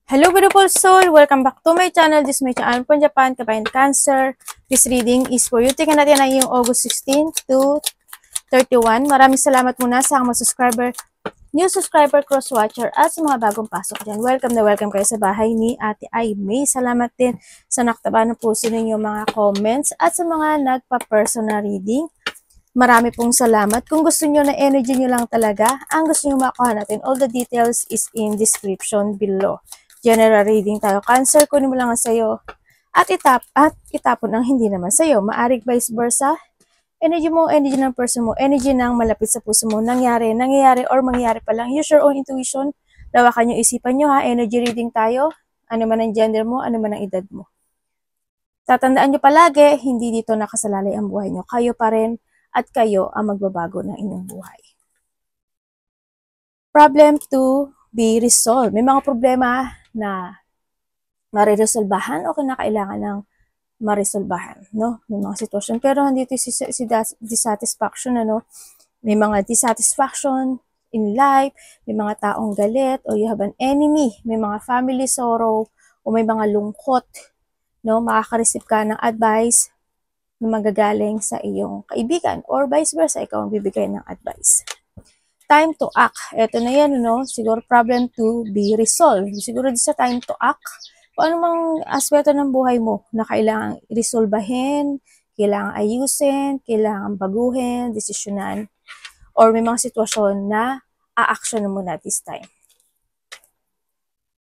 Hello beautiful soul! Welcome back to my channel. This is my channel from Japan, Kabayan Cancer. This reading is for you. Tingnan natin na yung August 16 to 31. Maraming salamat muna sa mga subscriber, new subscriber, cross-watcher, at sa mga bagong pasok dyan. Welcome na welcome kayo sa bahay ni Ate Aimee. Salamat din sa naktaba ng puso ninyo mga comments at sa mga nagpa-personal reading. Marami pong salamat. Kung gusto nyo na energy nyo lang talaga, ang gusto nyo makuha natin, all the details is in description below. General reading tayo. Cancer, kunin mo lang ang sayo. At itapon ang hindi naman sayo. Maaring vice versa. Energy mo, energy ng person mo, energy ng malapit sa puso mo. Nangyari, or mangyari pa lang. Use your own intuition. Lawakan yung isipan nyo ha. Energy reading tayo. Ano man ang gender mo, ano man ang edad mo. Tatandaan nyo palagi, hindi dito nakasalalay ang buhay nyo. Kayo pa rin at kayo ang magbabago ng inyong buhay. Problem to be resolved. May mga problema na mariresolbahan o kinakailangan ng marisolbahan, no? May mga sitwasyon. Pero nandito si dissatisfaction, ano? May mga dissatisfaction in life, may mga taong galit, o you have an enemy, may mga family sorrow, o may mga lungkot, no? Makaka-receive ka ng advice na magagaling sa iyong kaibigan, or vice versa, ikaw ang bibigay ng advice. Time to act. Ito na yan, no? Siguro problem to be resolved. Siguro di sa time to act, kung ano mang aspeto ng buhay mo na kailangan resolbahin, kailangan ayusin, kailangan baguhin, desisyonan, or may mga sitwasyon na a-action mo na this time.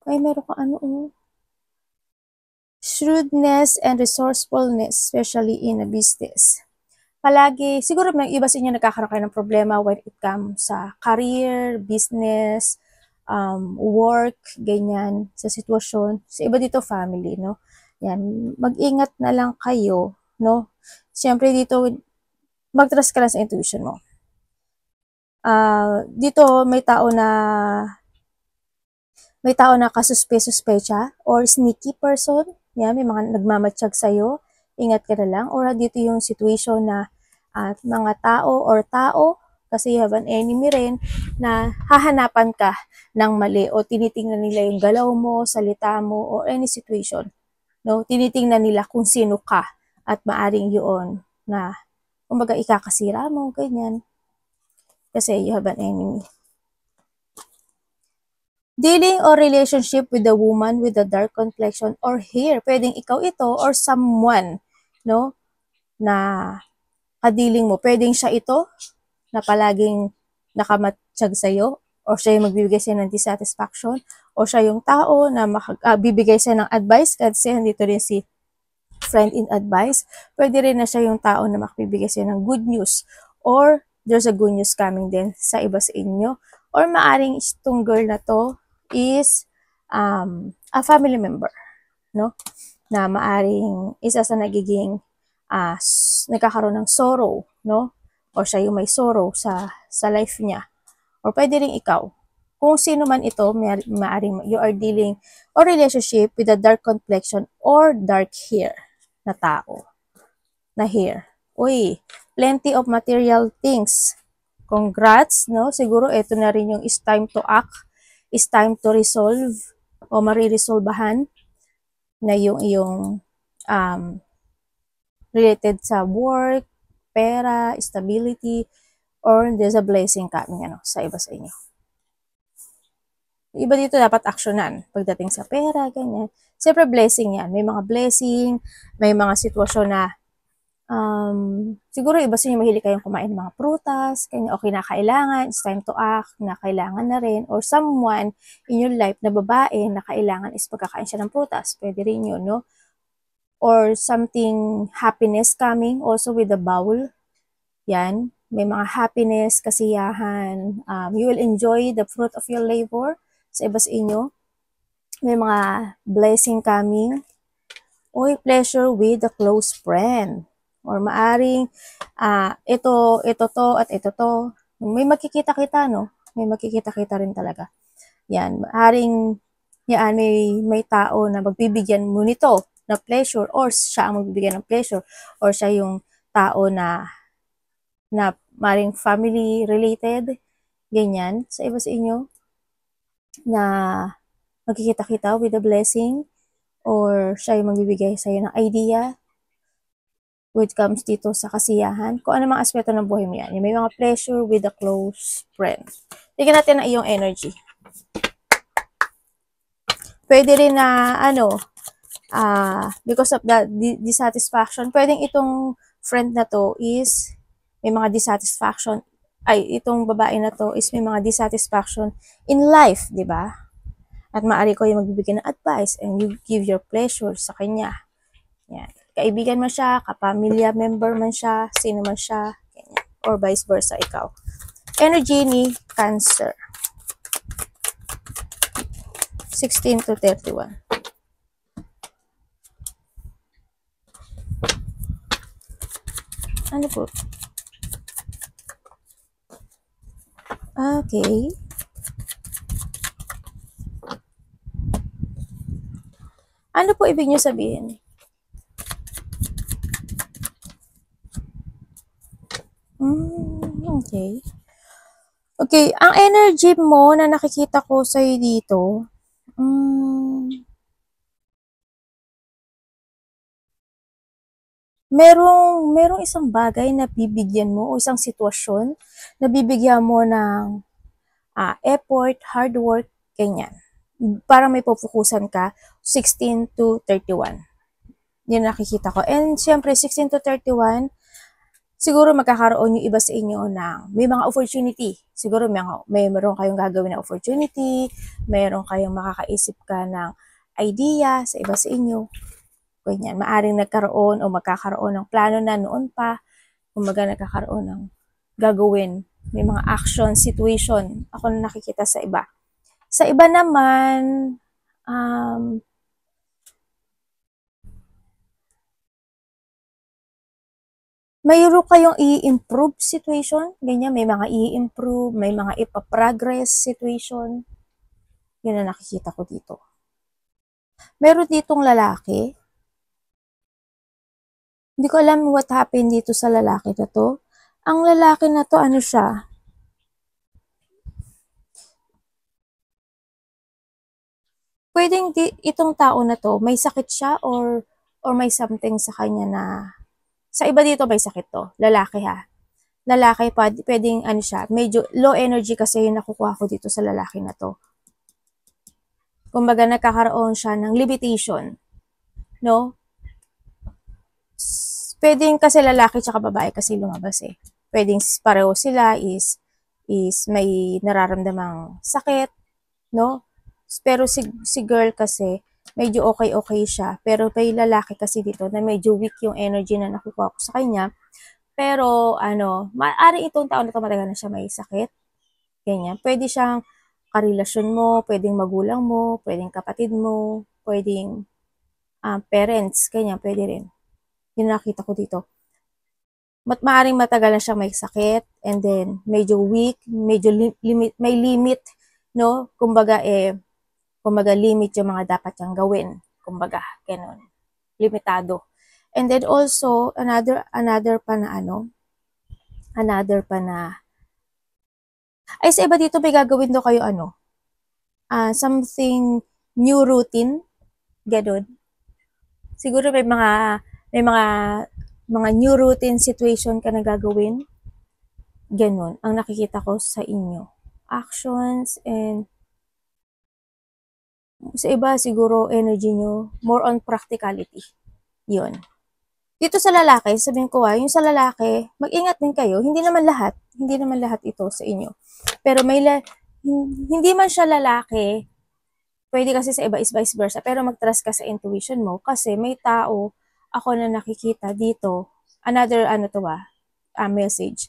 Ay, meron ka ano, shrewdness and resourcefulness, especially in a business. Palagi, siguro may iba sa inyo nagkakaroon kayo ng problema when it comes sa career, business, work, ganyan, sa sitwasyon. Sa iba dito, family, no? Yan, mag-ingat na lang kayo, no? Siyempre dito, mag-trust ka lang sa intuition mo. Dito, may tao na kasuspe-suspecha or sneaky person. Yan, may mga nagmamatsyag sa'yo. Ingat ka na lang. Or dito yung situation na at mga tao, kasi you have an enemy rin, na hahanapan ka ng mali o tinitingnan nila yung galaw mo, salita mo, or any situation. No? Tinitingnan nila kung sino ka at maaring yun na kumbaga ikakasira mo, ganyan. Kasi you have an enemy. Dealing or relationship with a woman with a dark complexion or hair. Pwedeng ikaw ito or someone, no, na kadiling mo. Pwedeng siya ito na palaging nakamatsyag sa'yo, o siya yung magbibigay sa'yo ng dissatisfaction, o siya yung tao na bibigay sa'yo ng advice, kasi nandito rin si friend in advice. Pwede rin na siya yung tao na makibigay sa'yo ng good news, or there's a good news coming din sa iba sa inyo, or maaring itong girl na to is a family member, no? Na maaring isa sa nagiging nagkakaroon ng sorrow, no? O siya yung may sorrow sa life niya. Or pwede rin ikaw. Kung sino man ito, maaring you are dealing or relationship with a dark complexion or dark hair na tao. Na hair. Uy, plenty of material things. Congrats, no? Siguro ito na rin yung is time to act, is time to resolve, o mariresolbahan na yung iyong related sa work, pera, stability, or there's a blessing coming sa iba sa inyo. Iba dito dapat aksyonan pagdating sa pera, ganyan. Siyempre blessing yan. May mga blessing, may mga sitwasyon na siguro iba sa inyo mahilig kayong kumain ng mga prutas, kanya, o kinakailangan, it's time to act, na kailangan na rin, or someone in your life na babae na kailangan is pagkakain siya ng prutas. Pwede rin yun, no? Or something, happiness coming also with the bowel. Yan, may mga happiness, kasiyahan, you will enjoy the fruit of your labor sa iba sa inyo. May mga blessing coming, or pleasure with a close friend. Or maaring, ito to, at ito to. May makikita-kita, no? May makikita-kita rin talaga. Yan, maaring, yan, may tao na magbibigyan mo nito na pleasure, or siya ang magbibigyan ng pleasure, or siya yung tao na maring family related, ganyan, sa iba sa inyo, na magkikita-kita with a blessing, or siya yung magbibigay sa'yo ng idea when it comes dito sa kasiyahan. Kung ano mga aspeto ng buhay mo yan. Yung may mga pleasure with a close friend. Tingnan natin ang iyong energy. Pwede rin na, because of the dissatisfaction, pwedeng itong friend na to is may mga dissatisfaction, itong babae na to is may mga dissatisfaction in life, di ba? At maaari ko yung magbibigay ng advice and you give your pleasure sa kanya. Yan. Kaibigan man siya, kapamilya member man siya, sino man siya, ganyan. Or vice versa, ikaw. Energy ni Cancer. 16 to 31. Ano po? Okay. Ano po ibig niyo sabihin? Okay. Okay, ang energy mo na nakikita ko sa'yo dito, merong isang bagay na bibigyan mo o isang sitwasyon na bibigyan mo ng effort, hard work, ganyan. Parang may pupukusan ka, 16 to 31. Yun nakikita ko. And syempre, 16 to 31, siguro magkakaroon yung iba sa inyo ng may mga opportunity. Siguro meron kayong gagawin na opportunity, meron kayong makakaisip ka ng idea sa iba sa inyo. Ganyan, maaring nagkaroon o magkakaroon ng plano na noon pa, kumbaga nagkakaroon ng gagawin. May mga action, situation, ako na nakikita sa iba. Sa iba naman, mayroon kayong i-improve situation, ganyan, may mga i-improve, may mga ipa-progress situation. Yun na nakikita ko dito. Meron ditong lalaki. Hindi ko alam what happened dito sa lalaki na to. Ang lalaki na to, ano siya? Pwedeng itong tao na to, may sakit siya or may something sa kanya na, sa iba dito may sakit to, lalaki ha. Lalaki, pwedeng ano siya, medyo low energy kasi yung nakukuha ko dito sa lalaki na to. Kumbaga nagkakaroon siya ng limitation, no? Pwedeng kasi lalaki tsaka babae kasi lumabas eh. Pwedeng pareho sila is may nararamdamang sakit, no? Pero si girl kasi, medyo okay siya. Pero may lalaki kasi dito na medyo weak yung energy na nakukuha ko sa kanya. Pero, maaari itong taon na ito matagal na siya may sakit. Ganyan. Pwede siyang karelasyon mo, pwedeng magulang mo, pwedeng kapatid mo, pwedeng parents, ganyan, pwede rin. Yun nakita ko dito. Maaring matagal na siyang may sakit, and then medyo weak, medyo may limit, no? Kumbaga, limit yung mga dapat niyang gawin. Kumbaga, ganun. Limitado. And then also, another pa na, ay sa iba dito may gagawin daw kayo something new routine, ganun. Siguro may mga new routine situation ka na gagawin, ganun, ang nakikita ko sa inyo. Actions and sa iba siguro energy nyo, more on practicality. Yun. Dito sa lalaki, sabihin ko yung sa lalaki, mag-ingat din kayo. Hindi naman lahat ito sa inyo. Pero hindi man siya lalaki, pwede kasi sa iba is vice versa, pero mag-trust ka sa intuition mo kasi may tao ako na nakikita dito, another message.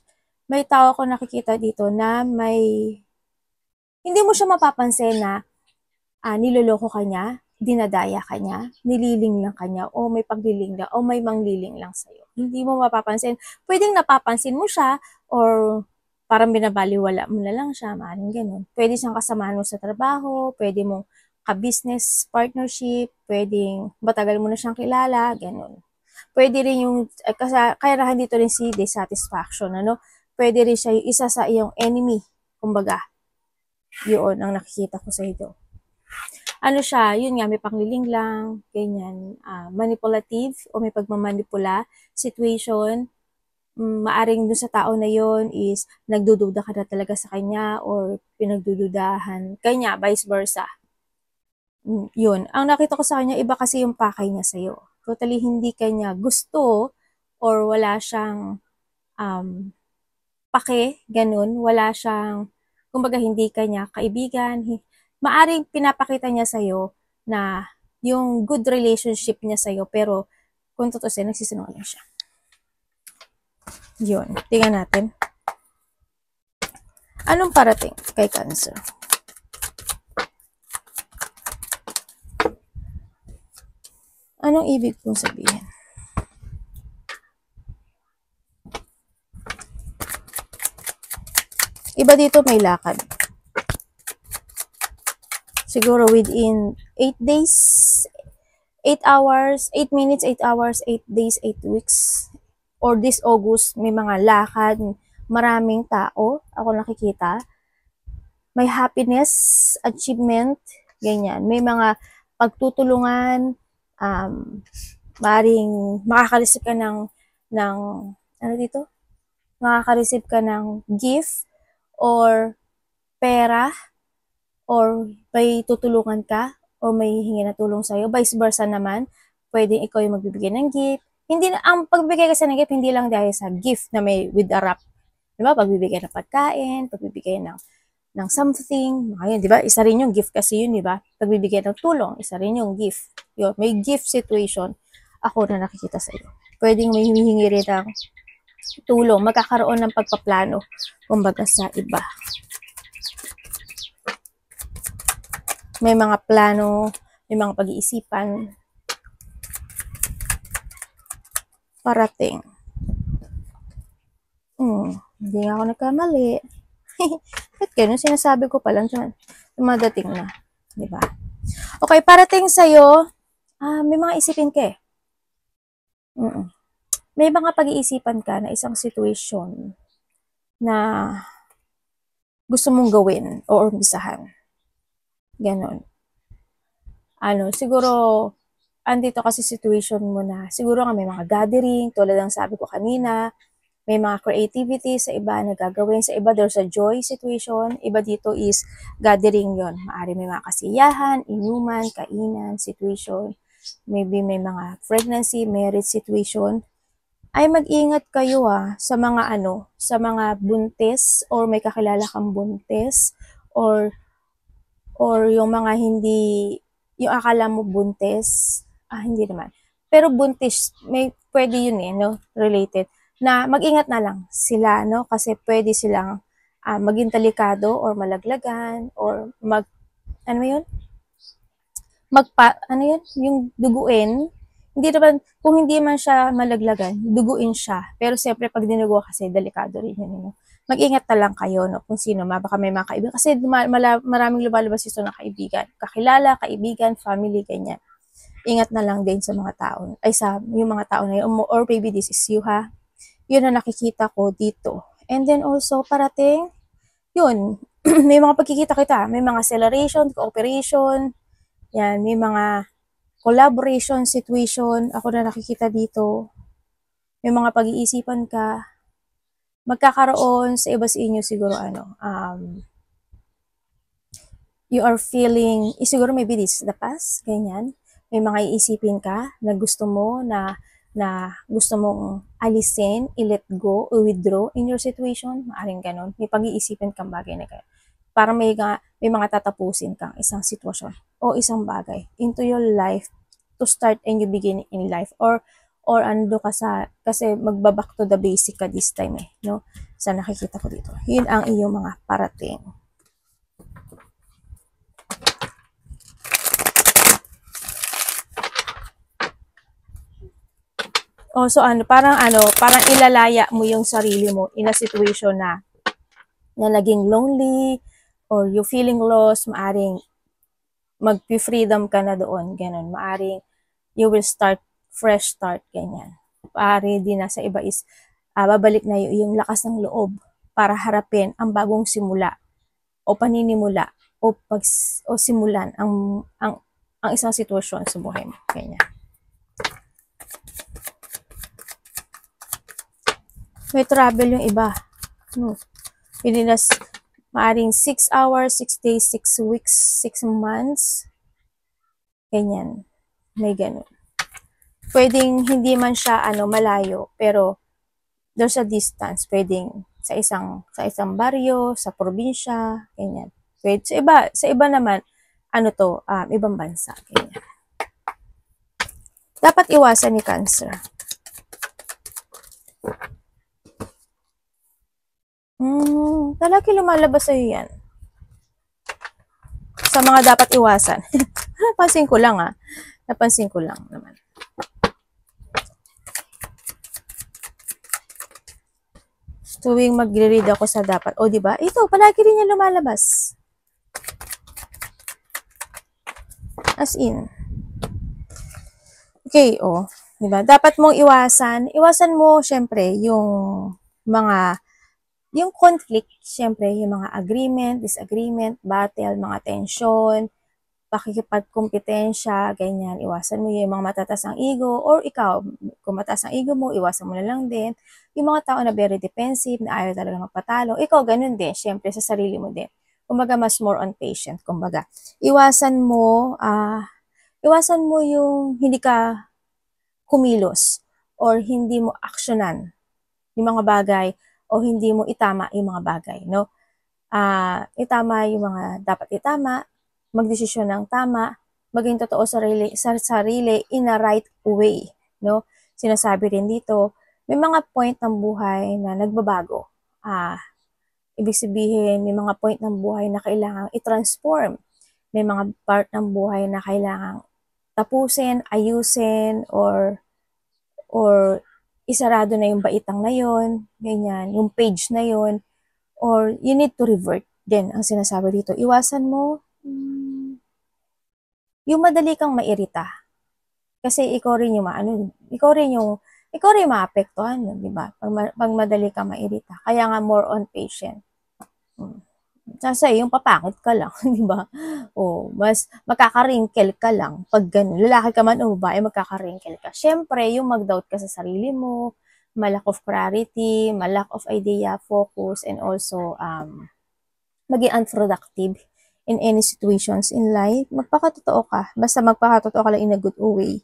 May tao ako nakikita dito na hindi mo siya mapapansin na niloloko ka niya, dinadaya ka niya, nililing lang ka niya, o may pagliling lang, o may mangliling lang sa'yo. Hindi mo mapapansin. Pwedeng napapansin mo siya, or parang binabaliwala mo na lang siya, maaaring ganun. Pwede siyang kasama mo sa trabaho, pwede mong ka-business partnership, pwedeng matagal mo na siyang kilala, ganun. Pwede rin kaya dito rin si dissatisfaction, Pwede rin siya yung isa sa iyong enemy, kumbaga. Yun ang nakikita ko sa ito. ano siya, yun nga, may pangliling lang, ganyan, manipulative o may pagmamanipula situation. Maaring dun sa tao na yon is nagdududa ka na talaga sa kanya or pinagdududahan kanya, vice versa. Yun. Ang nakita ko sa kanya, iba kasi yung pakay niya sa'yo. Totally hindi kanya gusto or wala siyang um, pake, ganun. Wala siyang, kumbaga hindi kanya kaibigan. Maaring pinapakita niya sa'yo na yung good relationship niya sa'yo, pero kung tutusin, nagsisinungaling siya. Yun. Tingnan natin. Anong parating kay Cancer? Anong ibig kong sabihin? Iba dito may lakad. Siguro within 8 days, 8 hours, 8 minutes, 8 hours, 8 days, 8 weeks. Or this August, may mga lakad, maraming tao, ako nakikita. May happiness, achievement, ganyan. May mga pagtutulungan, maring makaka-receive ka ng, ano dito? Makaka-receive ka ng gift, or pera, or may tutulungan ka, or may hihingi na tulong sa'yo. Vice versa naman, pwedeng ikaw yung magbibigay ng gift. Hindi na, ang pagbibigay kasi ng gift, hindi lang dahil sa gift na may with a wrap. Diba? Pagbibigay ng pagkain, pagbibigay ng something. Ayun, diba? Isa rin yung gift kasi yun, diba? Pagbibigay ng tulong, isa rin yung gift. Yun, may gift situation ako na nakikita sa iyo. Pwedeng may humihingi rin ng tulong, magkakaroon ng pagpaplano, kumbaga sa iba. May mga plano, may mga pag-iisipan parating. Hindi nga ako nagkamali. Ba't ganun? Sinasabi ko pa lang dyan. Dumadating na. Diba? Okay, parating sa'yo, may mga isipin ka eh. May mga pag-iisipan ka na isang situation na gusto mong gawin o umpisahan. Ganon. Siguro, andito kasi situation mo na, siguro nga may mga gathering, tulad ng sabi ko kanina, may mga creativity sa iba na gagawin. Sa iba, there's a joy situation. Iba dito is gathering yon. Maari may mga kasiyahan, inuman, kainan, situation. Maybe may mga pregnancy, marriage situation. Ay mag-ingat kayo sa mga sa mga buntis or may kakilala kang buntis or yung mga hindi, yung akala mo buntis, hindi naman. Pero buntis, may pwede yun no, related, na mag-ingat na lang sila, no, kasi pwede silang maging talikado or malaglagan or yun? Yung duguin, hindi naman, kung hindi man siya malaglagan, duguin siya. Pero siyempre, pag dinugo kasi, delikado rin yun, no? Mag-ingat na lang kayo, no, kung sino, baka may mga kaibigan. Kasi maraming lumalabas ito na kaibigan. Kakilala, kaibigan, family, ganyan. Ingat na lang din sa mga tao, yung mga tao na yun, or maybe this is you, Yun na nakikita ko dito. And then also, parating, yun, may mga pagkikita kita, may mga acceleration, cooperation, yan, may mga collaboration situation, ako na nakikita dito. May mga pag-iisipan ka, magkakaroon sa iba sa inyo siguro you are feeling, siguro maybe this is the past, ganyan. May mga iisipin ka na gusto mo na gusto mong alisin, i-let go, o withdraw in your situation, maaring ganun. May pag-iisipin kang bagay na ganun. Para may mga tatapusin kang isang sitwasyon o isang bagay into your life to start a new beginning in life, or ando ka kasi magbaback to the basic ka this time no? Sa nakikita ko dito. Yun ang iyong mga parating. So parang ilalaya mo yung sarili mo in a situation na naging lonely or you feeling lost, maaring mag-freedom ka na doon, ganun. Maaring you will start fresh start, ganyan. Maaari din na sa iba is babalik na yung lakas ng loob para harapin ang bagong simula o paninimula o simulan ang isang sitwasyon sa buhay mo. Ganyan. May travel yung iba. No. Pilinas, maaring 6 hours, 6 days, 6 weeks, 6 months. Ganyan. May ganun. Pwedeng hindi man siya malayo, pero there's a distance. Pwedeng sa isang baryo, sa probinsya, ganyan. Pwede, sa iba naman, ibang bansa, ganyan. Dapat iwasan ni Cancer. Talaki lumalabas sa'yo yan. Sa mga dapat iwasan. Napansin ko lang Napansin ko lang naman. Tuwing magre-read ako sa dapat. O, diba? Ito, palagi rin yan lumalabas. As in. Okay, diba? Dapat mong iwasan mo, syempre, yung conflict, syempre, yung mga agreement, disagreement, battle, mga tension, pakikipagkompetensya, ganyan. Iwasan mo yung mga matatas ang ego, or ikaw, kung mataas ang ego mo, iwasan mo na lang din. Yung mga tao na very defensive, na ayaw talaga magpatalo, ikaw ganun din, syempre, sa sarili mo din. Kumbaga, mas more on patient, kumbaga. Iwasan mo yung hindi ka kumilos, or hindi mo aksyonan yung mga bagay, o hindi mo itama yung mga bagay, no? Itama yung mga dapat itama, magdesisyon ng tama, maging totoo sa sarili in a right way, no? Sinasabi rin dito, may mga point ng buhay na nagbabago. Ibig sabihin, may mga point ng buhay na kailangang i-transform. May mga part ng buhay na kailangang tapusin, ayusin, or isarado na yung baitang na yon, ganyan, yung page na yon, or you need to revert din ang sinasabi dito. Iwasan mo yung madali kang mairita. Kasi ikaw rin yung maapektuhan, di ba? Pag madali kang mairita. Kaya nga more on patient. Kasi yung papangit ka lang, di ba? Mas makaka-wrinkle ka lang pag ganun. Lalaki ka man o babae, magkaka-wrinkle ka. Syempre, yung mag-doubt ka sa sarili mo, malack of clarity, malack of idea, focus, and also maging unproductive in any situations in life. Magpakatotoo ka. Basta magpakatotoo ka lang in a good way.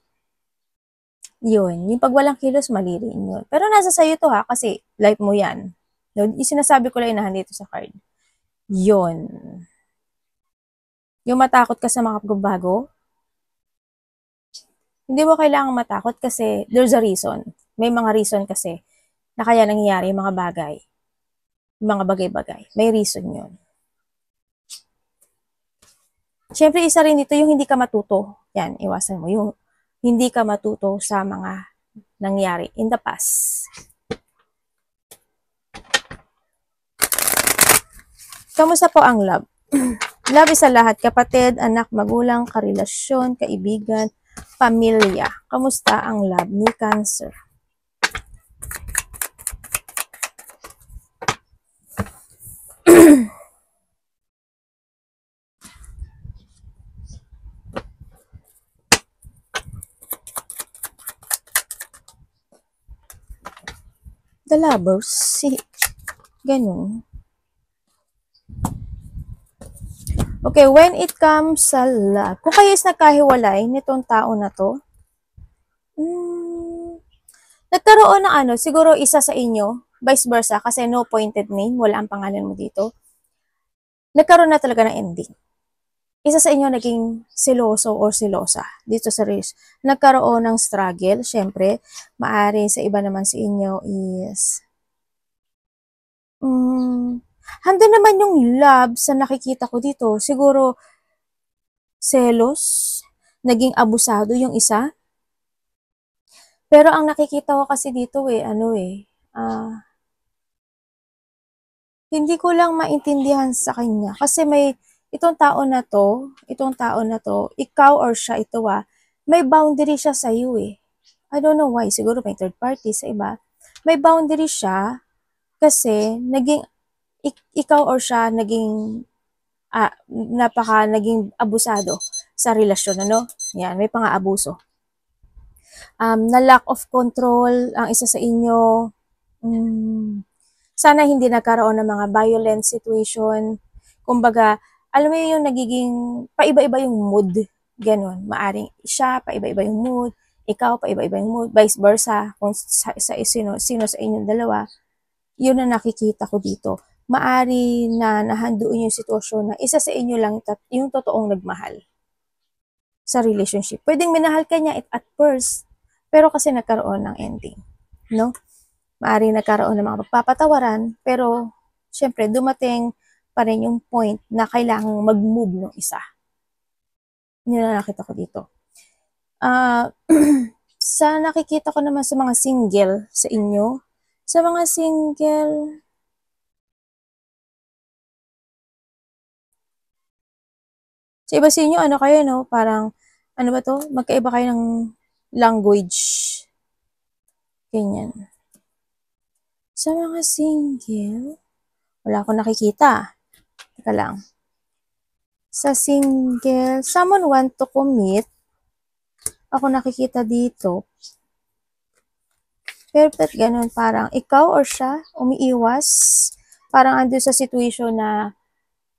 Yun. Yung pag walang kilos, mali rin yun. Pero nasa sa'yo to kasi life mo yan. Yung sinasabi ko lang inahan dito sa card. Yun. Yung matakot ka sa mga pagbabago, hindi mo kailangang matakot kasi there's a reason. May mga reason kasi na kaya nangyayari yung mga bagay. Yung mga bagay-bagay. May reason yun. Siyempre, isa rin dito yung hindi ka matuto. Yan, iwasan mo. Yung hindi ka matuto sa mga nangyari in the past. Kamusta po ang love? Love is sa lahat. Kapatid, anak, magulang, karelasyon, kaibigan, pamilya. Kamusta ang love ni Cancer? The lovers, ganun. Okay, when it comes sa love, kung kayo is nagkahiwalay nitong tao na to, nagkaroon ng siguro isa sa inyo, vice versa, kasi no pointed name, wala ang pangalan mo dito, nagkaroon na talaga ng ending. Isa sa inyo naging seloso or selosa dito sa race. Nagkaroon ng struggle, syempre, maaari sa iba naman sa inyo is handa naman yung love sa nakikita ko dito. Siguro selos, naging abusado yung isa. Pero ang nakikita ko kasi dito hindi ko lang maintindihan sa kanya kasi itong tao na to, ikaw or siya may boundary siya sa iyo I don't know why, siguro may third party sa iba. May boundary siya kasi ikaw or siya naging napaka naging abusado sa relasyon, ano? Yan, may pang-aabuso. Na lack of control ang isa sa inyo. Sana hindi nagkaroon ng mga violent situation. Kumbaga, alam mo yung nagiging paiba-iba yung mood. Ganon. Maaring siya, paiba-iba yung mood. Ikaw, paiba-iba yung mood. Vice versa. Kung sino sa inyong dalawa. Yun na nakikita ko dito. Maari na nahanduin yung sitwasyon na isa sa inyo lang yung totoong nagmahal sa relationship. Pwedeng minahal ka niya at first, pero kasi nagkaroon ng ending. No? Maari nagkaroon ng mga pagpapatawaran, pero syempre dumating pa rin yung point na kailangang mag-move ng isa. Yun na nakita ko dito. Sa nakikita ko naman sa mga single sa inyo, sa mga single, sa iba sa inyo, ano kayo, no? Parang, ano ba to? Magkaiba kayo ng language. Ganyan. Sa mga single, wala akong nakikita. Teka lang. Sa single, someone want to commit. Ako nakikita dito. Perfect, ganun. Parang ikaw or siya, umiiwas. Parang ando sa situation na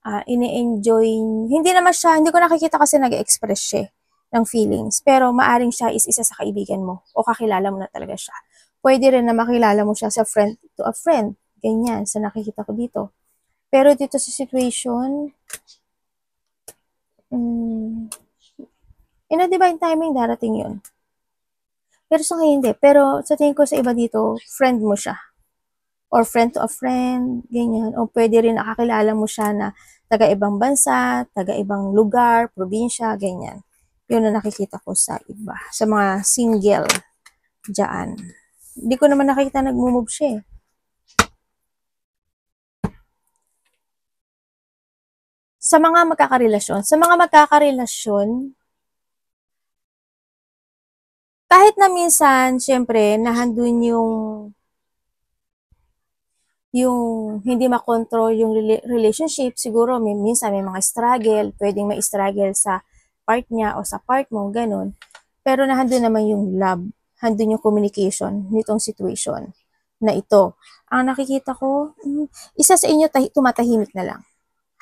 ini-enjoy. Hindi naman siya, hindi ko nakikita kasi nag-express siya ng feelings. Pero maaring siya is isa sa kaibigan mo o kakilala mo na talaga siya. Pwede rin na makilala mo siya sa friend to a friend. Ganyan, sa nakikita ko dito. Pero dito sa situation, in a divine timing, darating yun. Pero sa ngayon hindi. Pero sa tingin ko sa iba dito, friend mo siya. Or friend to a friend, ganyan. O pwede rin nakakilala mo siya na taga-ibang bansa, taga-ibang lugar, probinsya, ganyan. Yun na nakikita ko sa iba. Sa mga single dyan. Hindi ko naman nakikita nag-move siya eh. Sa mga magkakarelasyon, kahit na minsan, syempre, nahandun yung hindi makontrol yung relationship, siguro minsan may mga struggle, pwedeng may struggle sa part niya o sa part mo, ganun. Pero nahandun naman yung love, handun yung communication nitong situation na ito. Ang nakikita ko, isa sa inyo tumatahimik na lang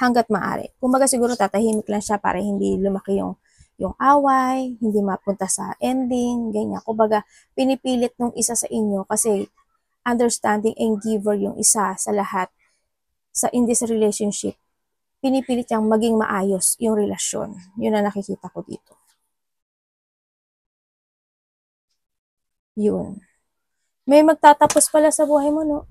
hanggat maaari. Kumbaga siguro tatahimik lang siya para hindi lumaki yung away, hindi mapunta sa ending, ganyan. Kumbaga, pinipilit nung isa sa inyo kasi understanding and giver yung isa sa lahat in this relationship. Pinipilit niyang maging maayos yung relasyon. Yun ang nakikita ko dito. Yun. May magtatapos pala sa buhay mo, no?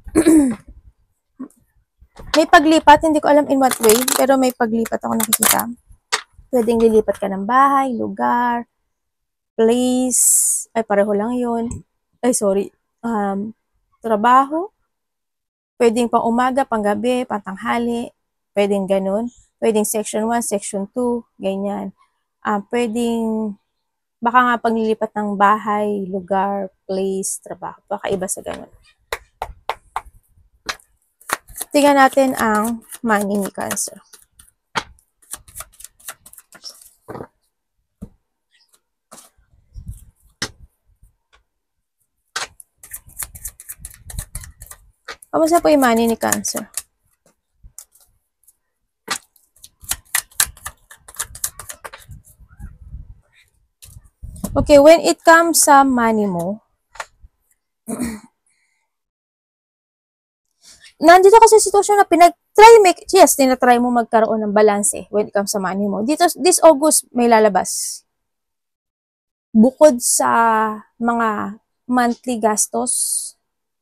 May paglipat, hindi ko alam in what way, pero may paglipat ako nakikita. Pwedeng lilipat ka ng bahay, lugar, place, ay pareho lang yun. Ay, sorry. Trabaho. Pwedeng pang umaga, pang gabi, pang tanghali. Pwedeng ganun. Pwedeng section 1, section 2, ganyan. Pwedeng, baka nga paglilipat ng bahay, lugar, place, trabaho. Baka iba sa ganun. Tingnan natin ang money ni Cancer. Kamusta po yung money ni Cancer? Okay, when it comes sa money mo, nandito kasi sa sitwasyon na tinatry mo magkaroon ng balance when it comes sa money mo. Dito, this August, may lalabas. Bukod sa mga monthly gastos,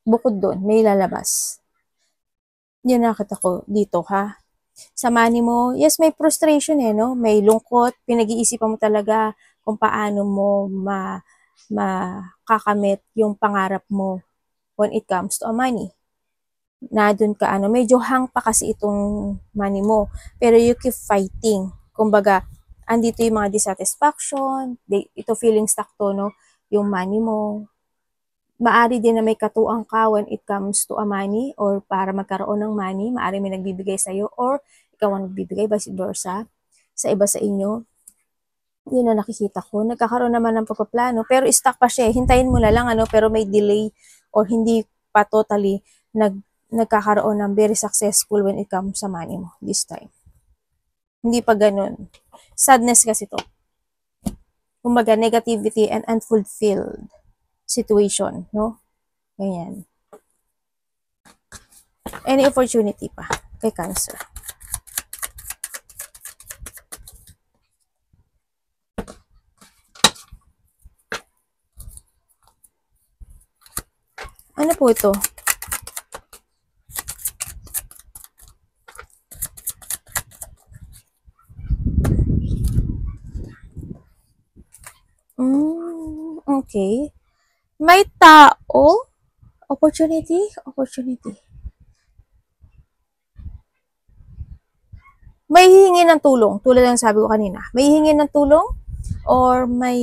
bukod doon, may lalabas. Yun nakita ko dito, ha? Sa money mo, yes, may frustration no? May lungkot, pinag-iisipan mo talaga kung paano mo makakamit yung pangarap mo when it comes to money. Na dun ka, medyo hang pa kasi itong money mo. Pero you keep fighting. Kumbaga, andito yung mga dissatisfaction, ito feeling stuck to, no? Yung money mo. Maari din na may katuang ka when it comes to a money or para magkaroon ng money, maari may nagbibigay sa'yo or ikaw ang nagbibigay, vice versa, sa iba sa inyo. Yun na nakikita ko. Nagkakaroon naman ng pagpaplano, pero stuck pa siya. Hintayin mo na lang, pero may delay or hindi pa totally nagkakaroon ng very successful when it comes sa money mo this time. Hindi pa ganun. Sadness kasi to. Kumbaga, negativity and unfulfilled situation, no? Ganyan. Any opportunity pa kay Cancer. Ano po ito? Okay. May tao. Opportunity. May hihingi ng tulong. Tulad ng sabi ko kanina. May hihingi ng tulong or may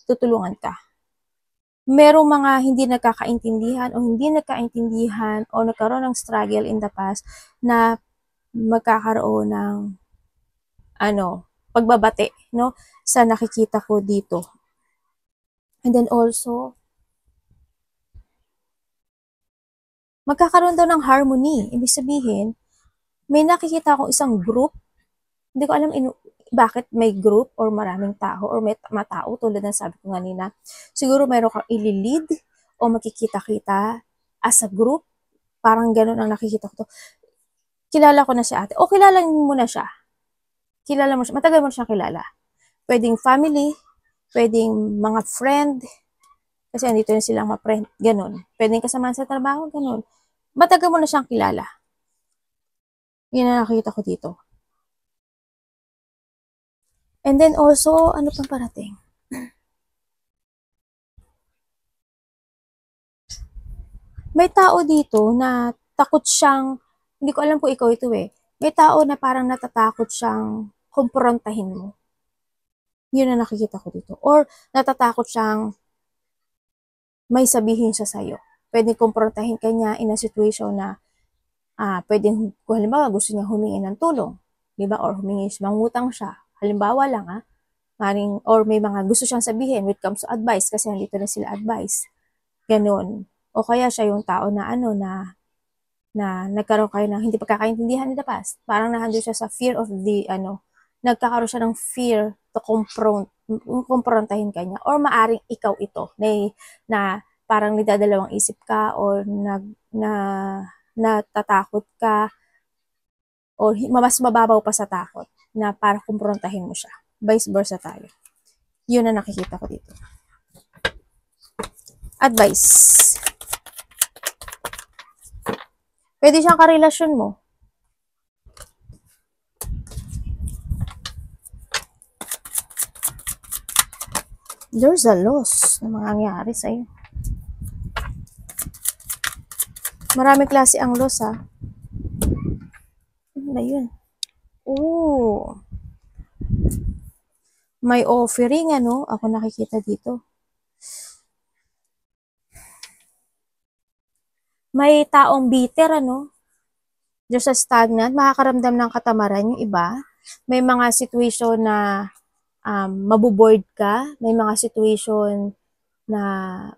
tutulungan ka. Merong mga hindi nagkakaintindihan o nagkaroon ng struggle in the past na magkakaroon ng pagbabate, no? Sa nakikita ko dito. And then also, magkakaroon daw ng harmony. Ibig sabihin, may nakikita akong isang group. Hindi ko alam bakit may group or maraming tao or may matao tulad ng sabi ko kanina. Siguro mayroon kang ililid o makikita-kita as a group. Parang ganun ang nakikita ko to. Kilala ko na si ate. O kilala mo na siya. Kilala mo siya. Matagal mo siyang kilala. Pwedeng family, pwedeng mga friend. Kasi andito na silang mga friend. Ganun. Pwedeng kasama sa trabaho. Ganun. Matagal mo na siyang kilala. Yun na nakikita ko dito. And then also, ano pang parating? May tao dito na takot siyang, hindi ko alam kung ikaw ito may tao na parang natatakot siyang kumprontahin mo. Yun na nakikita ko dito. Or natatakot siyang may sabihin siya sa'yo. Pwedeng kumprontahin ka niya in a situation na pwedeng, kung halimbawa gusto niya humingi ng tulong, diba? Or mangutang siya. Halimbawa lang or may mga gusto siyang sabihin when it comes to advice kasi nandito na sila advice. Ganon. O kaya siya yung tao na na nagkaroon kayo ng hindi pagkakaintindihan in the past. Parang nandun siya sa fear of nagkakaroon siya ng fear to kumprontahin ka niya. Or maaring ikaw ito na parang nagdadalawang isip ka or natatakot ka or mas mababaw pa sa takot na para kumprontahin mo siya. Vice versa tayo. Yun na nakikita ko dito. Advice. Pwede siyang karelasyon mo. There's a loss na mangyayari sa'yo. Marami klase ang loss, Ano ba yun? May offering, Ako nakikita dito. May taong bitter, There's a stagnant, makakaramdam ng katamaran yung iba. May mga situation na mabuboard ka. May mga situation na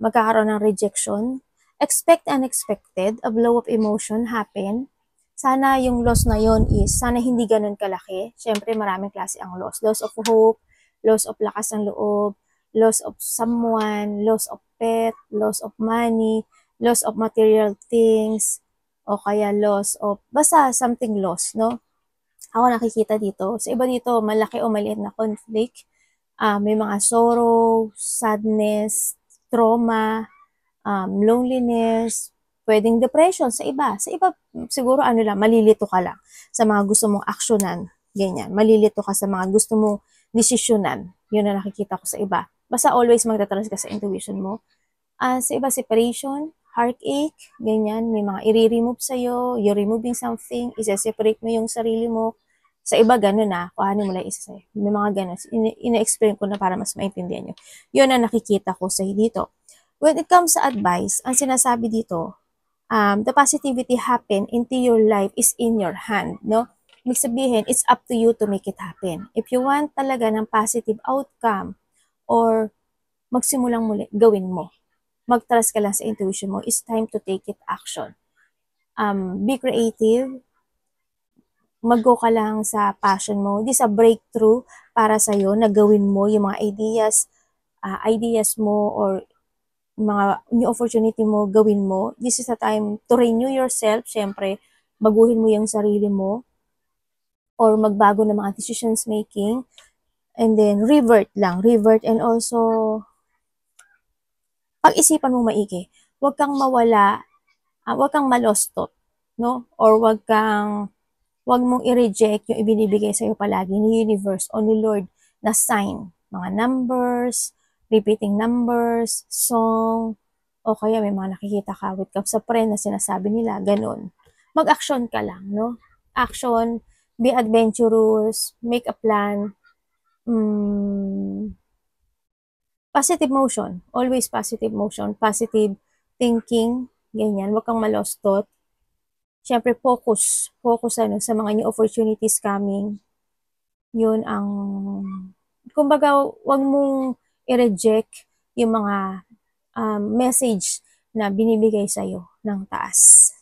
magkakaroon ng rejection. Expect unexpected, a blow of emotion happen. Sana yung loss na yon sana hindi ganun kalaki. Siyempre, maraming klase ang loss. Loss of hope, loss of lakas ng loob, loss of someone, loss of pet, loss of money, loss of material things, o kaya loss of, basta something loss, no? Ako nakikita dito. Sa iba dito, malaki o maliit na conflict. May mga sorrow, sadness, trauma, loneliness, pwedeng depression sa iba. Sa iba, siguro malilito ka lang sa mga gusto mong aksyonan. Ganyan. Malilito ka sa mga gusto mong desisyonan. Yun na nakikita ko sa iba. Basta always magtatrust ka sa intuition mo. Sa iba, separation, heartache, ganyan. May mga i-remove sa'yo, you're removing something, isa-separate mo yung sarili mo. Sa iba, gano'n kuhanin mo lang isa sa'yo. May mga gano'n. Ina-explain ko na para mas maintindihan nyo. Yun na nakikita ko sa dito. When it comes sa advice, ang sinasabi dito, the positivity happen into your life is in your hand, no? Ibig sabihin, it's up to you to make it happen. If you want talaga ng positive outcome or magsimulang muli, gawin mo. Mag-trust ka lang sa intuition mo. It's time to take it action. Be creative. Mag-go ka lang sa passion mo. This is a breakthrough para sa'yo na gawin mo yung mga ideas mo or mga new opportunity mo, gawin mo. This is a time to renew yourself. Siyempre, baguhin mo yung sarili mo or magbago ng mga decisions making. And then, revert and also, pag-isipan mo maigi. Huwag kang mawala, huwag kang malostot, no? Or huwag mong i-reject yung ibinibigay sa'yo palagi ni universe o ni Lord na sign. Mga numbers, repeating numbers, song, o kaya may mga nakikita ka with cups of friend na sinasabi nila, ganun. Mag-action ka lang, no? Action, be adventurous, make a plan, positive motion, always positive motion, positive thinking, ganyan, huwag kang malostot. Siyempre, focus sa mga new opportunities coming. Yun ang, kumbaga, wag mong i-reject yung mga message na binibigay sa'yo ng taas.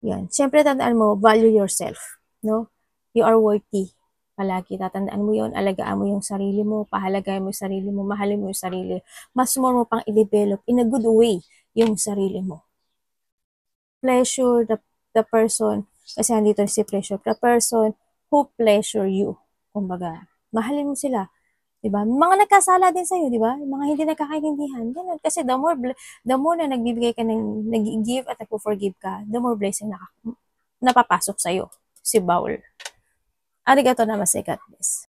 Yan. Siyempre, tandaan mo, value yourself, no? You are worthy. Palagi, tatandaan mo yun, alagaan mo yung sarili mo, pahalagahan mo yung sarili mo, mahalin mo yung sarili. Mas more mo pang i-develop in a good way yung sarili mo. Pleasure the person, kasi andito si pleasure, the person who pleasure you. Kumbaga, mahalin mo sila. Diba? Mga nagkasala din sa'yo, diba? Mga hindi nagkakaintindihan. Ganun. Kasi the more na nagbibigay ka nag-give at nagpo-forgive ka, the more blessing napapasok sa'yo. Si Baul. Arigato namaste, God bless.